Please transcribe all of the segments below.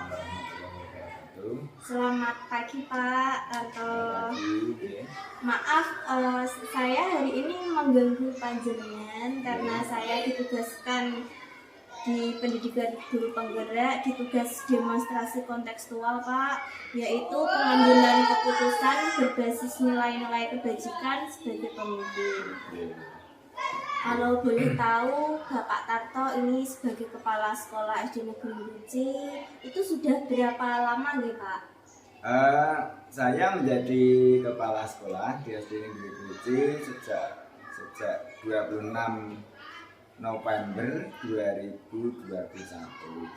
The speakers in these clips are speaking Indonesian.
warahmatullahi wabarakatuh. Selamat pagi Pak Tarto. Pagi. Maaf, saya hari ini mengganggu panjenengan karena saya ditugaskan di pendidikan guru penggerak di tugas demonstrasi kontekstual Pak, yaitu pengambilan keputusan berbasis nilai-nilai kebajikan sebagai pemimpin. Kalau boleh tahu, Bapak Tarto ini sebagai Kepala Sekolah SD Negeri Guci, itu sudah berapa lama nih Pak? Saya menjadi Kepala Sekolah di SD Negeri Guci sejak 26 November 2021.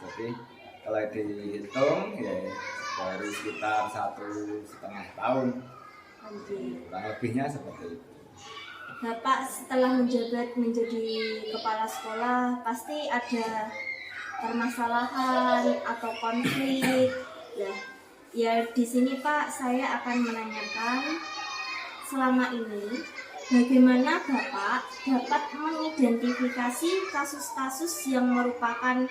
Jadi kalau dihitung ya baru sekitar 1,5 tahun. Kurang lebihnya seperti itu. Bapak setelah menjabat menjadi kepala sekolah pasti ada permasalahan atau konflik. Ya di sini Pak saya akan menanyakan selama ini bagaimana Bapak dapat mengidentifikasi kasus-kasus yang merupakan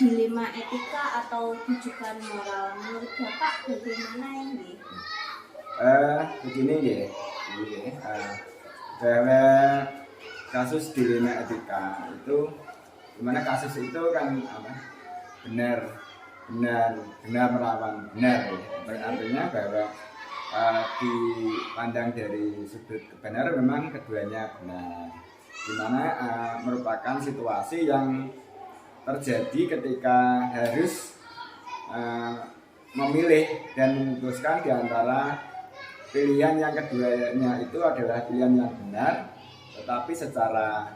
dilema etika atau rujukan moral. Menurut Bapak bagaimana ini? Begini ya. Bahwa kasus dilema etika itu dimana kasus itu kan benar melawan benar ya. Artinya bahwa dipandang dari sudut kebenaran memang keduanya benar, dimana merupakan situasi yang terjadi ketika harus memilih dan memutuskan di antara pilihan yang keduanya itu adalah pilihan yang benar, tetapi secara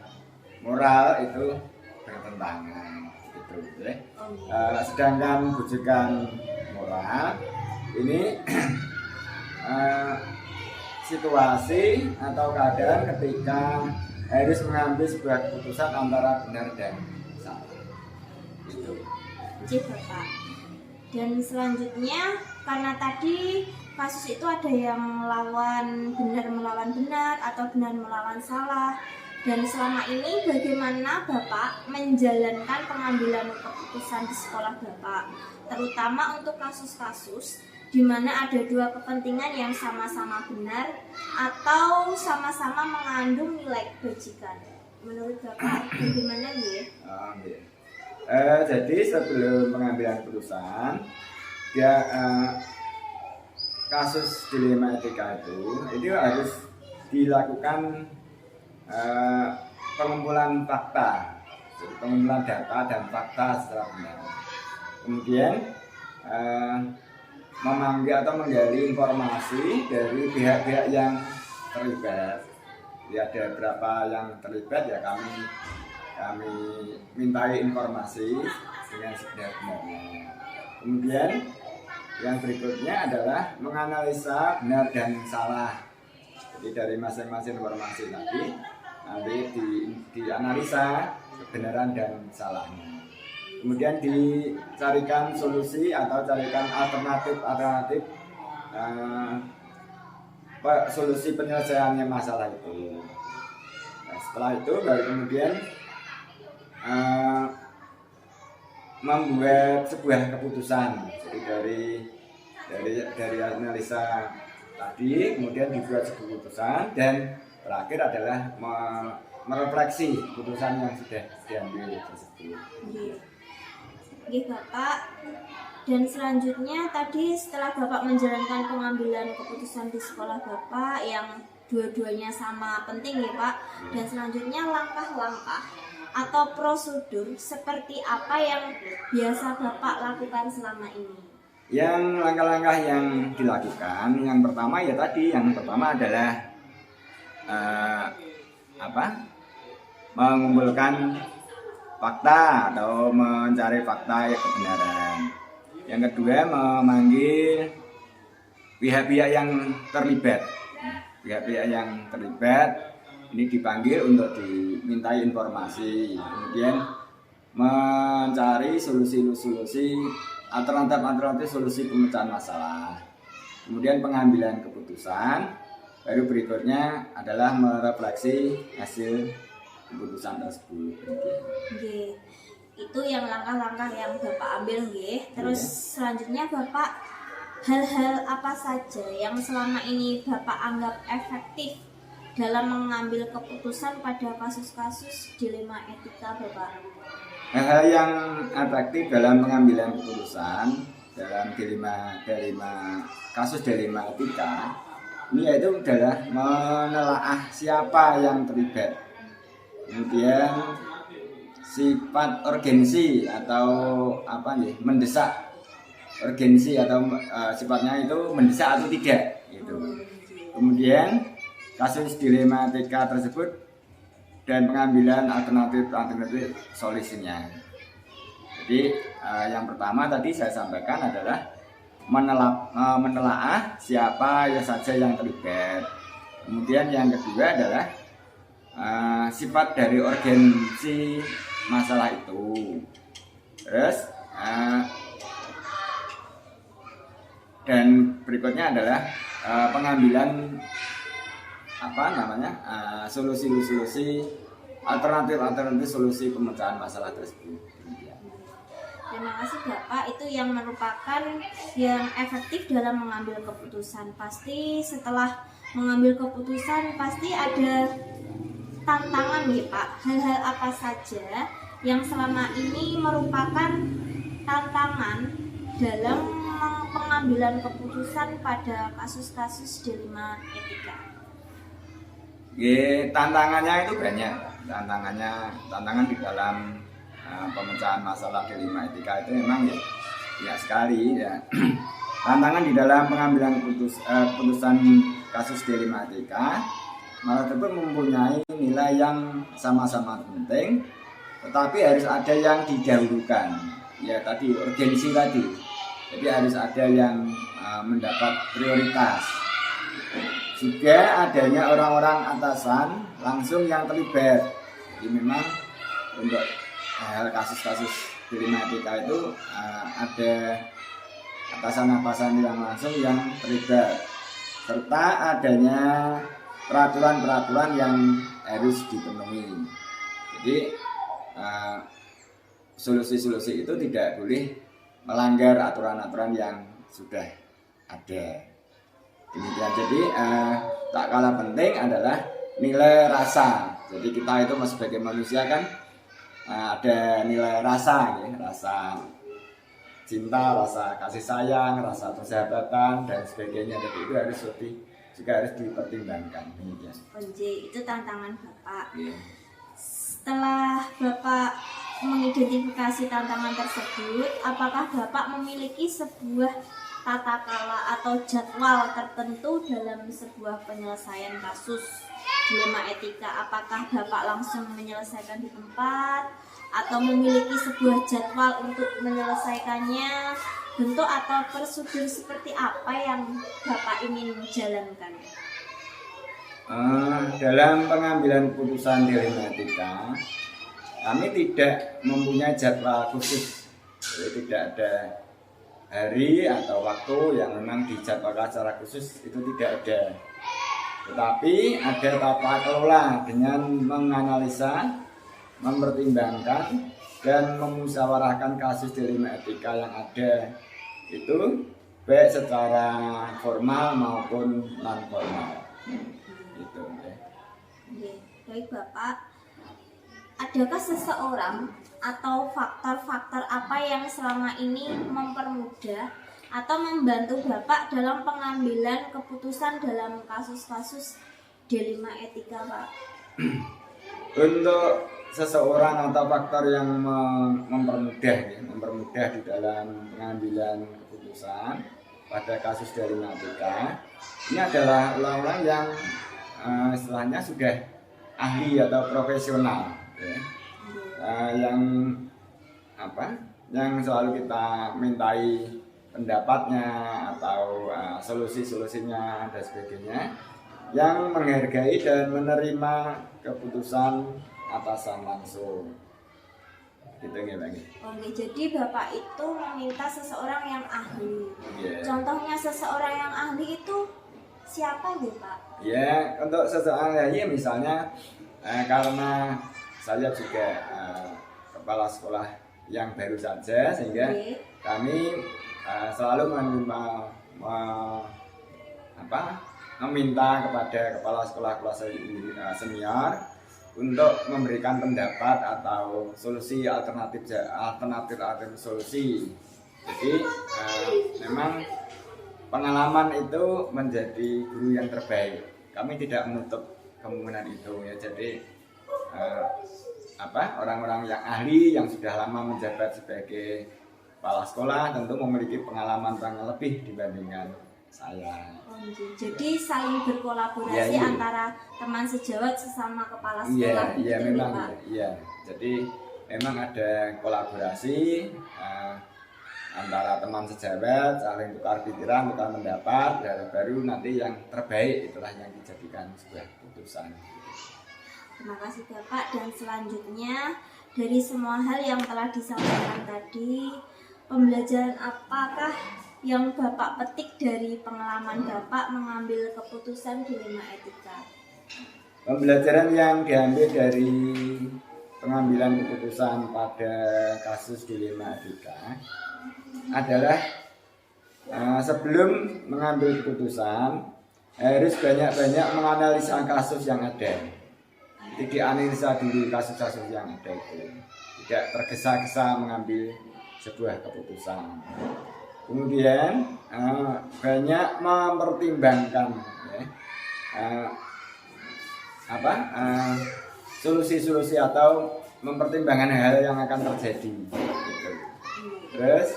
moral itu bertentangan, gitu ya. Sedangkan rujukan moral ini situasi atau keadaan ketika harus mengambil sebuah keputusan antara benar dan salah. Itu. Bapak. Dan selanjutnya karena tadi kasus itu ada yang benar melawan benar atau benar melawan salah. Dan selama ini bagaimana Bapak menjalankan pengambilan keputusan di sekolah Bapak, terutama untuk kasus-kasus di mana ada dua kepentingan yang sama-sama benar atau sama-sama mengandung nilai kebajikan. Menurut Bapak bagaimana nih? Jadi sebelum pengambilan keputusan, kasus dilema etika itu harus dilakukan pengumpulan fakta, jadi pengumpulan data dan fakta secara benar. Kemudian memanggil atau menggali informasi dari pihak-pihak yang terlibat. Ya, ada berapa yang terlibat ya kami mintai informasi dengan sebenar-benarnya. Kemudian yang berikutnya adalah menganalisa benar dan salah. Jadi dari masing-masing informasi tadi nanti dianalisa kebenaran dan salahnya. Kemudian dicarikan solusi atau carikan alternatif solusi penyelesaiannya masalah itu. Nah, setelah itu baru kemudian membuat sebuah keputusan. Jadi dari analisa tadi kemudian dibuat sebuah keputusan dan terakhir adalah merefleksi keputusan yang sudah diambil tersebut. Oke Bapak. Dan selanjutnya tadi setelah Bapak menjalankan pengambilan keputusan di sekolah Bapak yang dua-duanya sama penting ya Pak. Dan selanjutnya langkah-langkah atau prosedur seperti apa yang biasa Bapak lakukan selama ini? Yang langkah-langkah yang dilakukan, yang pertama adalah mengumpulkan fakta atau mencari fakta yang kebenaran. Yang kedua memanggil pihak-pihak yang terlibat. Pihak-pihak yang terlibat ini dipanggil untuk dimintai informasi, kemudian mencari solusi alternatif solusi pemecahan masalah. Kemudian pengambilan keputusan, baru berikutnya adalah merefleksi hasil keputusan tersebut. Oke. Itu yang langkah-langkah yang Bapak ambil nggih. Terus selanjutnya Bapak, hal-hal apa saja yang selama ini Bapak anggap efektif dalam mengambil keputusan pada kasus-kasus dilema etika Bapak? Hal-hal yang efektif dalam pengambilan keputusan dalam kasus dilema etika ini yaitu adalah menelaah siapa yang terlibat, kemudian sifat urgensi atau apa nih, mendesak, urgensi atau sifatnya itu mendesak atau tidak gitu. Kemudian kasus dilema etika tersebut dan pengambilan alternatif solusinya. Jadi yang pertama tadi saya sampaikan adalah menelaah siapa saja yang terlibat. Kemudian yang kedua adalah sifat dari urgensi masalah itu. Terus dan berikutnya adalah pengambilan solusi alternatif solusi pemecahan masalah tersebut. Terima kasih Bapak, itu yang merupakan yang efektif dalam mengambil keputusan. Pasti setelah mengambil keputusan pasti ada tantangan ya Pak. Hal-hal apa saja yang selama ini merupakan tantangan dalam pengambilan keputusan pada kasus-kasus dilema etika? Tantangannya itu banyak. Tantangan di dalam pemecahan masalah dilema etika itu memang ya sekali ya. Tantangan di dalam pengambilan keputusan kasus dilema etika malah tersebut mempunyai nilai yang sama-sama penting, tetapi harus ada yang didahulukan. Ya tadi urgensi tadi. Jadi harus ada yang mendapat prioritas. Juga adanya orang-orang atasan langsung yang terlibat. Jadi memang untuk kasus-kasus dilema etika itu ada atasan-atasan yang langsung yang terlibat, serta adanya peraturan-peraturan yang harus dipenuhi. Jadi solusi-solusi itu tidak boleh melanggar aturan-aturan yang sudah ada. Demikian. Jadi tak kalah penting adalah nilai rasa. Jadi kita itu sebagai manusia kan ada nilai rasa, ya, rasa cinta, rasa kasih sayang, rasa persahabatan dan sebagainya. Jadi itu juga harus dipertimbangkan. Demikian. Itu tantangan Bapak. Yeah. Setelah Bapak mengidentifikasi tantangan tersebut, apakah Bapak memiliki sebuah tata kelola atau jadwal tertentu dalam sebuah penyelesaian kasus dilema etika? Apakah Bapak langsung menyelesaikan di tempat atau memiliki sebuah jadwal untuk menyelesaikannya? Bentuk atau prosedur seperti apa yang Bapak ingin jalankan? Dalam pengambilan keputusan dilema etika, kami tidak mempunyai jadwal khusus. Jadi tidak ada hari atau waktu yang memang dijadwalkan secara khusus, itu tidak ada. Tetapi ada tata kelola dengan menganalisa, mempertimbangkan dan memusyawarahkan kasus dilema etika yang ada itu baik secara formal maupun non formal. Gitu ya. Baik Bapak, adakah seseorang atau faktor-faktor apa yang selama ini mempermudah atau membantu Bapak dalam pengambilan keputusan dalam kasus-kasus dilema etika, Pak? Untuk seseorang atau faktor yang mempermudah di dalam pengambilan keputusan pada kasus dilema etika, ini adalah orang-orang yang istilahnya sudah ahli atau profesional, ya. Yang selalu kita mintai pendapatnya atau solusi-solusinya dan sebagainya, yang menghargai dan menerima keputusan atasan langsung. Gitu lagi. Oke, jadi Bapak itu meminta seseorang yang ahli. Yeah. Contohnya seseorang yang ahli itu siapa gitu, Pak? Ya, untuk seseorang yang ahli misalnya karena saya juga kepala sekolah yang baru saja, sehingga Oke. kami selalu meminta kepada kepala sekolah kelas senior untuk memberikan pendapat atau solusi alternatif solusi. Jadi memang pengalaman itu menjadi guru yang terbaik. Kami tidak menutup kemungkinan itu ya. Jadi orang-orang yang ahli yang sudah lama menjabat sebagai kepala sekolah tentu memiliki pengalaman yang lebih dibandingkan saya. Jadi saling berkolaborasi antara teman sejawat sesama kepala sekolah. Iya, gitu memang. Pak? Iya. Jadi memang ada kolaborasi antara teman sejawat, saling tukar pikiran, tukar pendapat, dan baru nanti yang terbaik itulah yang dijadikan sebuah keputusan. Terima kasih Bapak, dan selanjutnya dari semua hal yang telah disampaikan tadi, pembelajaran apakah yang Bapak petik dari pengalaman Bapak mengambil keputusan dilema etika? Pembelajaran yang diambil dari pengambilan keputusan pada kasus dilema etika adalah sebelum mengambil keputusan harus banyak-banyak menganalisa kasus yang ada. Jadi dianalisa dulu kasus-kasus yang ada itu, tidak tergesa-gesa mengambil sebuah keputusan. Kemudian banyak mempertimbangkan solusi-solusi atau mempertimbangkan hal yang akan terjadi. Gitu. Terus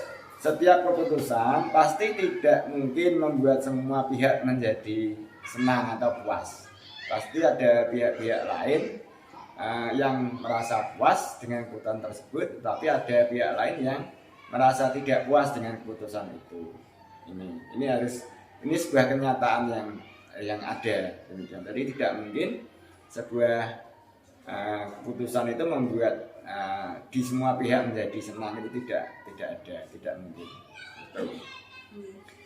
setiap keputusan pasti tidak mungkin membuat semua pihak menjadi senang atau puas. Pasti ada pihak-pihak lain yang merasa puas dengan keputusan tersebut, tapi ada pihak lain yang merasa tidak puas dengan keputusan itu. Ini sebuah kenyataan yang ada demikian. Jadi tidak mungkin sebuah keputusan itu membuat di semua pihak menjadi senang, itu tidak mungkin.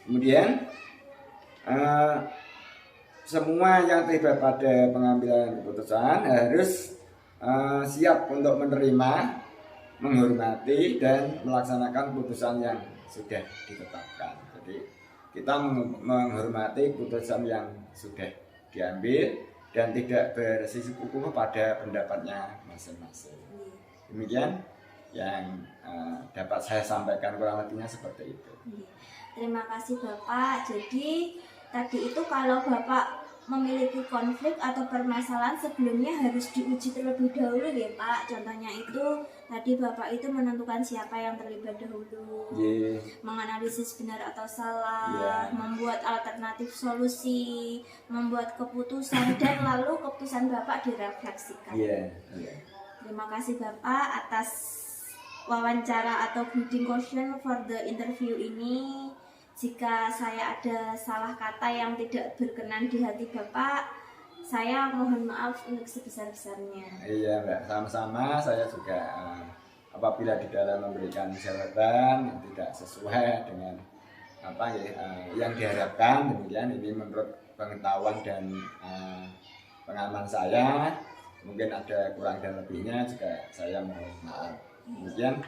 Kemudian semua yang terlibat pada pengambilan keputusan harus siap untuk menerima, menghormati dan melaksanakan keputusan yang sudah ditetapkan. Jadi kita menghormati keputusan yang sudah diambil dan tidak bersikukuh pada pendapatnya masing-masing. Demikian yang dapat saya sampaikan, kurang lebihnya seperti itu. Terima kasih Bapak. Jadi tadi itu kalau Bapak memiliki konflik atau permasalahan sebelumnya harus diuji terlebih dahulu ya Pak. Contohnya itu tadi Bapak itu menentukan siapa yang terlibat dahulu, menganalisis benar atau salah, membuat alternatif solusi, membuat keputusan, dan lalu keputusan Bapak direfleksikan. Terima kasih Bapak atas wawancara atau greeting question for the interview ini. Jika saya ada salah kata yang tidak berkenan di hati Bapak, saya mohon maaf untuk sebesar-besarnya. Iya Mbak, sama-sama. Saya juga apabila di dalam memberikan jawaban yang tidak sesuai dengan yang diharapkan, kemudian ini menurut pengetahuan dan pengalaman saya, mungkin ada kurang dan lebihnya juga saya mohon maaf. Kemudian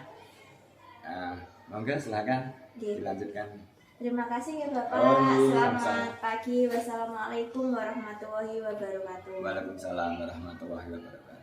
monggo silakan dilanjutkan. Terima kasih ya Bapak. Selamat pagi. Wassalamualaikum warahmatullahi wabarakatuh. Waalaikumsalam warahmatullahi wabarakatuh.